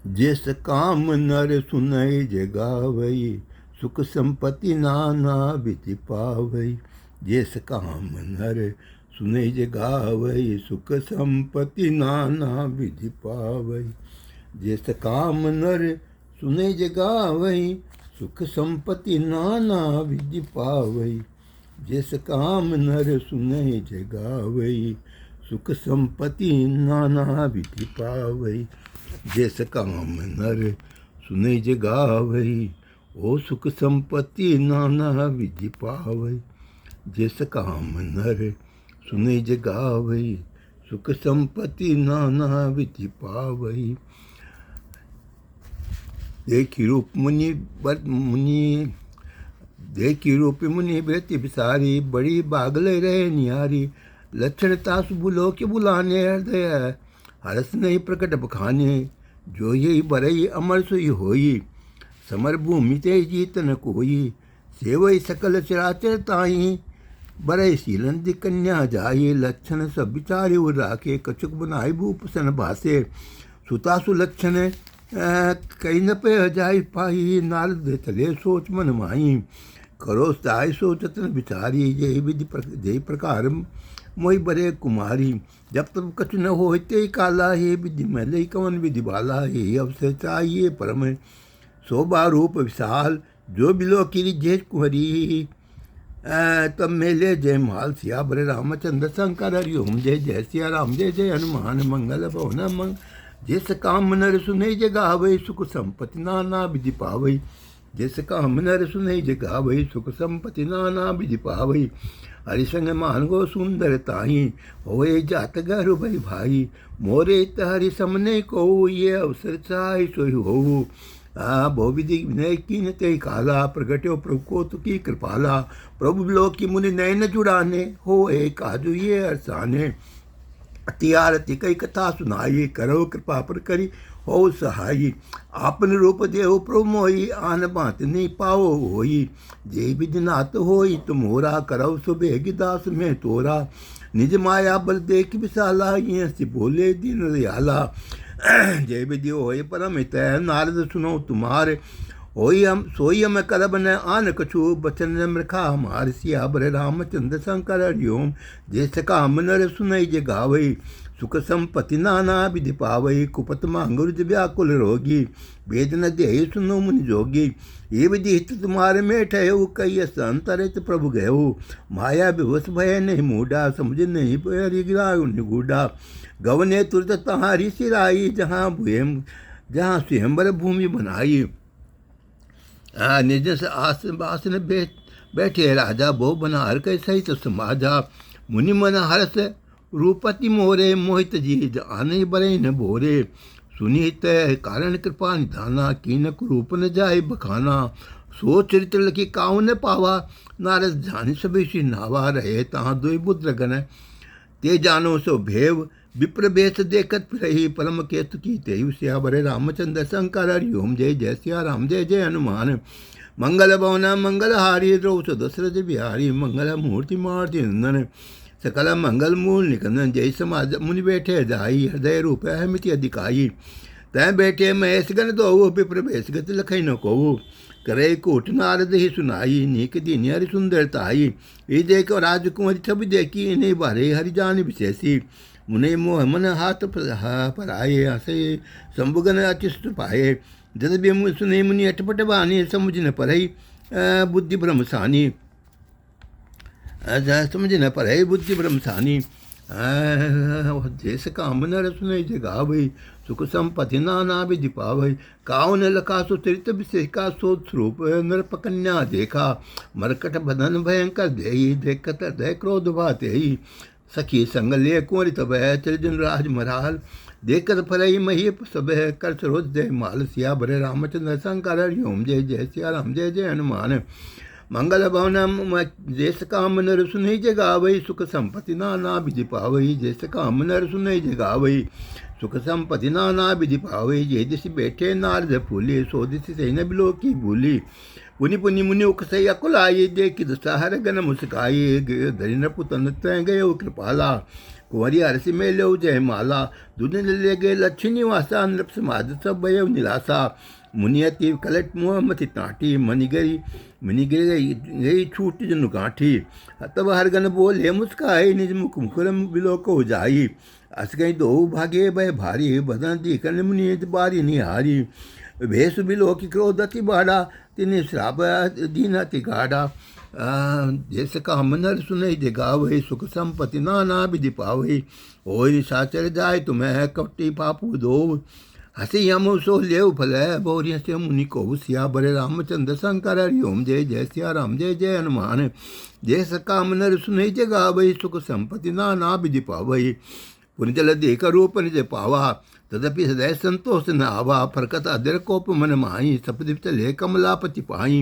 जिस काम नर सुनई जे गावई, सुख संपत्ति नाना विधि पावई। जिस काम नर सुनई जे गावई, सुख संपत्ति नाना विधि पावई। जिस काम नर सुनई जे गावई, सुख संपत्ति नाना विधि पावई। जिस काम नर सुनई जे गावई, सुख संपत्ति नाना विधि पावई। जिस काम नर सुनई जे गावई, ओ सुख संपत्ति नाना विधि पावई। जिस काम नर सुनई जे गावई, सुख संपत्ति नाना विधि पावई। देखी रूप मुनि देखी रूप मुनि वृत्ति विसारी, बड़ी बागल रहे निहारी। लक्षण तासु बुलो के बुलाने हृदय, हरस नहीं प्रकट बखाने। जो यही बरई अमर सोई होई, समर भूमि ते जीत न कोई। सेवई सकल चराचर ताई, बरई सीलन दी कन्या जाई। लक्षण सब विचारे उर राखे, कछुक बनाई भूप सन भासे। सुतासु लक्षण कई न पे जाई पाई, नारद चले सोच मन माई। करो ताय सोचतन विचारी, यही विधि जय प्रकार मोहि बरे कुमारी। जब तब कछु न होते काला, हे विधि मैले कवन विधि बाला। हे अवसर चाहिए परम शोभा रूप विशाल, जो बिलो की जय कुंवरी। तब मेले जय माल सिया बरे रामचंद्र शंकर हरि ओम। जय जय सिया राम, जय जय हनुमान मंगल भवन मंग। जिस काम नर सुनई जे गावई, सुख संपत्ति नाना विधि पावई। जिस काम नर सुनई जे गावई, सुख संपत्ति नाना विधि पावई। हरि संग मान गो सुंदर ताही, होए जात घर भई भाई। मोरे हरि समने को, ये अवसर चाहे सोई हो। बहु विधि विनय कीन ते काला, प्रगट्यो प्रभु को तुकी कृपाला। प्रभु लोक की मुनि नयन जुड़ाने, हो एक आजु ये अरसाने। अति आरती कई कथा सुनाई, करो कृपा पर करी हो सहाई। आपन रूप देव प्रभु मोही, आन बात नहीं पाओ होई। जे विधि नाथ होई तुम मोरा, करौ सुबेग दास में तोरा। निज माया बल देख विशाला, ये से बोले दीन दयाला। जय विधि होय परम हित, नारद सुनो तुम्हारे। होई हम सोई हम करब न आन कछु, बचन मृखा हमार। सिया बरे रामचंद्र शंकर हरि ओम। जिस काम नर सुनई जे गावई, सुख संपत्ति नाना विधि पावई। कुपत मांगुर व्याकुल रोगी, वेद न देहि सुनो मुनि जोगी। ये विधि हित तुम्हारे में ठहु, कई अंतरित प्रभु गयु। माया विवश भय नहीं मूढ़ा, समझ नहीं हरि गिरायु निगूढ़ा। गवने तुरत तहारी सिराई, जहाँ स्वयंवर भूमि बनाई। निज आसन बैठे राजा, बहु बना हर कई सहित समाजा। मुनि मन हरस रूपति मोरे, मोहित जी आने बरे न भोरे। सुनित कारण कृपा निधाना, कीनक रूप न जाय बखाना। सो चरित्र लखी काहू न पावा, नारद जानि सबेशी नावा। रहे तहाँ दुई बुद्र गण, ते जानो सो भेव। विप्र बेस देखत रही, परम केतु की तेयु। सिया बरे रामचंद्र शंकर हरि ओम। जय जय सिया राम, जय जय हनुमान मंगल भवन मंगल हारी। द्रौस दशरथ बिहारी, मंगल मूर्ति मारुति नंदन। सकल मंगल मूल निकंदन, जय समाज मुनि बैठे जाई। हृदय रूप है मिति अधिकाई, तै बैठे महेश गण दो। विप्र बेस गति लखई न को, करे कोट नारद ही सुनाई। नीक दीन हरि सुंदरताई, ये देख राजकुमारी छवि देखी। इन्हें बारे हरि जान विशेषी। मुने मोह मन हाथ पर आए, हसे शंभुगन अचिष्ट पाए। जद भी सुने मुनि अटपट बानी, समझ न परई बुद्धि भ्रम सानी। समझ न परई बुद्धि भ्रम सानी। जैस काम नर सुनई जे गावई, सुख संपत्ति नाना विधि पावई। काऊ न लखा सुचरित विशेष का, सोच स्वरूप नरप कन्या देखा। मरकट बदन भयंकर देही, देखत हृदय क्रोध भाते। सखी संग ले कुंवरि तब, त्रिजन राज मराल। देखत फरई महीप सब, कर सरोज जय माल। सिया बरे रामचंद्र शंकर हरि ओम। जय जय सिया राम, जय जय हनुमान मंगल भवन। जैस काम नर सुनई जे गावई, सुख संपत्ति नाना विधि पावई। जैस काम नर सुनई जे गावई, सुख संपत्ति नाना विधि पावई। जे दिश बैठे नारद फूले, सो दिश से न बिलो की भूली। पुनि पुनि मुनि उकसई अकुलाई, देखि दुसाहर गन मुस्काई। धरि नपुतन तै गयो कृपाला, कुंवरी हरसि में लो जय माला दुनिया ले गए लक्ष्य निवासा नृप समाज सब भय निराशा मुनियति कलट मुँह मति टाँटी मनी गई छूट जनु गांठी तब हरगन बोले मुस्काई निज मुख मुखरम बिलो को जाई अस गई दो भागे भय भारी बदन दी कन मुनि बारी निहारी भेष बिलो की क्रोध अति बाड़ा तिने श्राप दीन अति गाढ़ा जैसे का मनर सुनई जे गावही सुख संपत्ति नाना विधि पावही हो निशाचर जाय तुम्हें कपटी पापू दो हसी यमु सो लेव फल बोरिय से मुनि को सिया बरे रामचंद्र शंकर हरि ओम जय जय सिया राम जय जय हनुमान जय सका मनर सुनई जे गावही सुख संपत्ति नाना विधि पावही पुनिजल देख रूप निज पावा तदपि हृदय संतोष न आवा फरकत अदर कोप मन माही सपदीप चले कमलापति पाई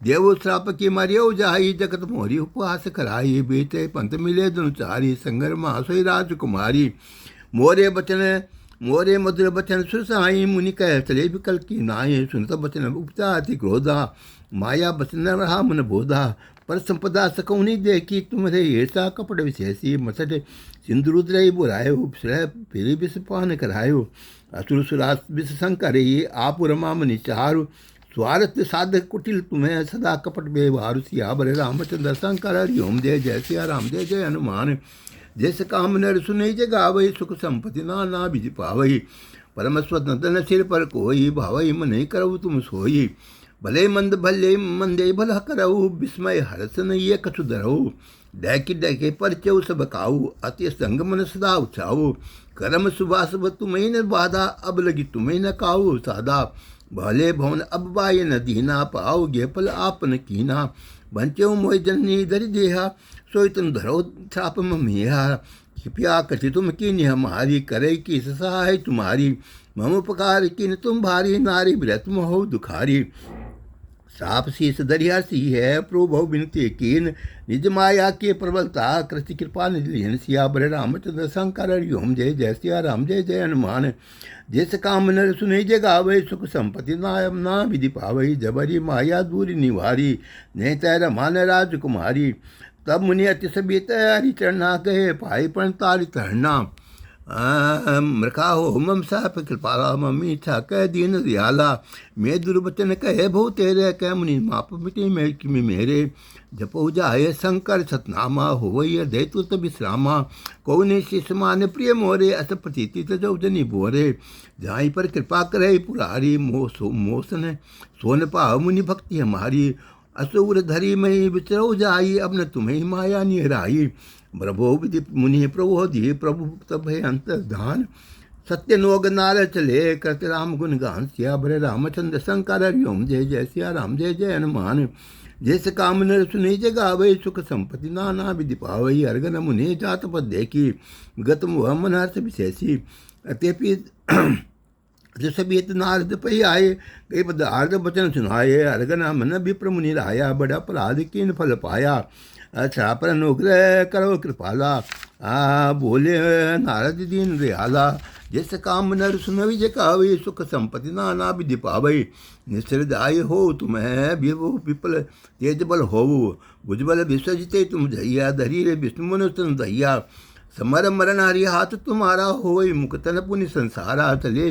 देव श्राप की मरियो जाई जगत मोरी उपवास कराई बीते पंथ मिले धनुचारी संगर महासोई राजकुमारी मोरे बचन मोरे मधुर बचन सुसाई मुनि कह चले विकल की नाई सुनत बचन उपता अति क्रोधा माया बचन रहा मन बोधा पर संपदा सकौनी देखी तुम्हारे ऐसा कपट विशेषी मसट सिंदुरुद्रय बुरायो फिर विष पान करायो असुर सुरा विष शंकर आप रमा मनि चारु स्वार्थ साधक कुटिल तुम्हें सदा कपट व्यवहार सिया बरे रामचंद्र शंकर हरि ओम जय जय सिया राम जय जय हनुमान जैसे काम नर सुनई जे गावही सुख संपत्ति नाना विधि पावही परम स्वतंत्र सिर पर कोई भावही मन नहीं करऊ तुम सोई भले मंदे भला करऊ विस्मय हरस नहीं कछु धरऊ डैकी डैके परचऊ सब काऊ अति संग मन सदा उछाऊ कर्म सुभाष तुम्हें न बाधा अब लगी तुम्हें न काऊ सादा भले भवन अब बाय न दीना पाओ गे फल आपन कीना बंचो मोह जननी दरि देहा सोई तुम धरो छाप मेहा कृपया कथि तुम कीनि हमारी करे की सहाय तुम्हारी मम उपकार कीन तुम भारी नारी व्रत मोह दुखारी साप शीस दरिया सी है प्रभु बिनती कीन निज माया के प्रबलता कृति कृपा निधि सिया बरे रामचंद्र शंकर हरि ओम जय जय सिया राम जय जय हनुमान जैसे काम नर सुने जे गावे सुख संपत्ति ना विधि पावही जबरी माया दूरी निवारी नहीं तैर मान राजकुमारी तब मुनि अति सभी हरि चढ़ना कहे पाई पण तारी तरणा मृखा हो मम साप कृपाला मम्मी था कह दीन दयाला मैं दुर्वचन कहे भो तेरे कह मुनि माप मिटी मेरे जपो जाए शंकर सतनामा हो वही दे तु तो विश्रामा कौन शिष्यमान प्रिय मोरे अस प्रतीति तजो जनी बोरे जाई पर कृपा करे पुरारी मोसन सोन पाव मुनि भक्ति हमारी असुर धरी मई विचरो जाई अब न तुम्हें माया निहराई प्रभो विधि मुनि प्रभो धी प्रभु तब है अंतर्धान सत्य नोग नार चले करते राम गुण गान सिया भरे रामचंद्र शंकर हरि ओम जय जय सिया राम जय जय हनुमान जैसे काम नर सुने जे गावे सुख संपत्ति नाना विधि पावई अर्गन मुनि जात पद देखी गत मुह मन हर्ष विशेषी अत्यपि जो सभी नारद पै आए कई पदार्थ वचन सुनाए अर्गन मन विप्र मुनि राया बड़ा अपराध कीन फल पाया अच्छा पर अनुग्रह करो कृपाला बोले नारद दीन दयाला जैसे काम नर सुनवी जे कावे सुख संपत्ति नाना विधि पावई निश्रदाय हो तुम्हें विपल तेज बल हो भुजबल विश्वजिते तुम जहिया धरीरे विष्णु मनुष्य दहिया समर मरण हरि हाथ तुम्हारा होय मुक्तन पुनि संसारा चले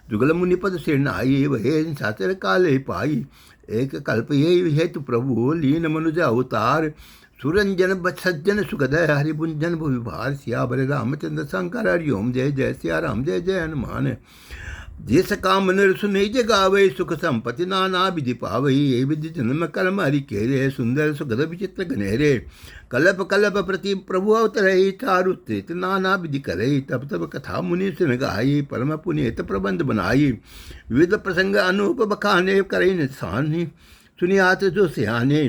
जुगल मुनिपद से नाई वहे साचर काले पाई एक कल्प ये हेतु प्रभु लीन मनुज अवतार सुरंजन सज्जन सुखद हरिभुंजन भुविभार सिया बरे रामचंद्र शंकर हरि ओम जय जय सिया राम जय जय हनुमान जैस काम नर सुने जे गावे सुख संपत्ति नाना विधि पावई ये विधि जन्म कर्म हरि केरे सुंदर सुगध विचित्र घनेरे कल्प कल्प प्रति प्रभु अवतरई चारु त्रित नाना विधि करई तब तब कथा मुनि सुन गाई परम पुनीत प्रबंध बनाई विविध प्रसंग अनूप बखाने करई निशानी सुनियात जो सियाने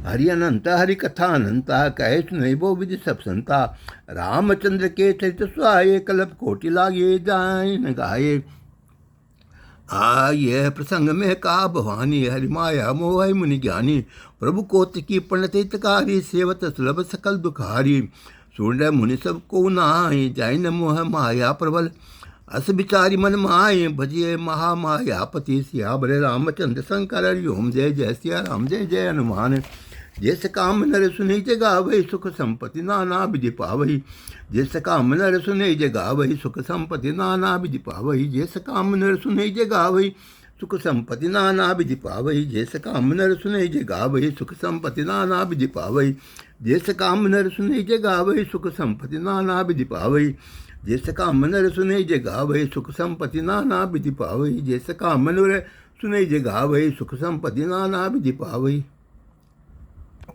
हरि अनंत हरि कथा अनंता कहे सुनई वो विधि सब संता रामचंद्र के चरित सुहाये कल्प कोटि लागे जाए न गाये यह प्रसंग में कहा भवानी हरि माया मोह मुनि ज्ञानी प्रभु कोत की पंडितकारी सेवत सुलभ सकल दुखारी सुन मुनि सब को नाई जाय न मोह माया प्रबल अस बिचारी मन माए भजिए महामायापति सिया बरे रामचंद्र शंकर हरि ओम जय जय सिया राम जय जय हनुमान जैस काम नर सुनी जे गावही सुख संपत्ति नाना विधि पावही। जैस काम नर सुने जे गावही सुख संपत्ति नाना विधि पावही। जैस काम नर सुने जे गावही सुख संपत्ति नाना विधि पावही। जैस काम नर सुने जे गावही सुख संपत्ति नाना विधि पावही। जैस काम नर सुने जे गावही सुख संपत्ति नाना विधि पावही। जैस काम नर सुने जे गावही सुख संपत्ति नाना विधि पावही। जैस काम नर सुने जे गावही सुख संपत्ति नाना विधि पावही।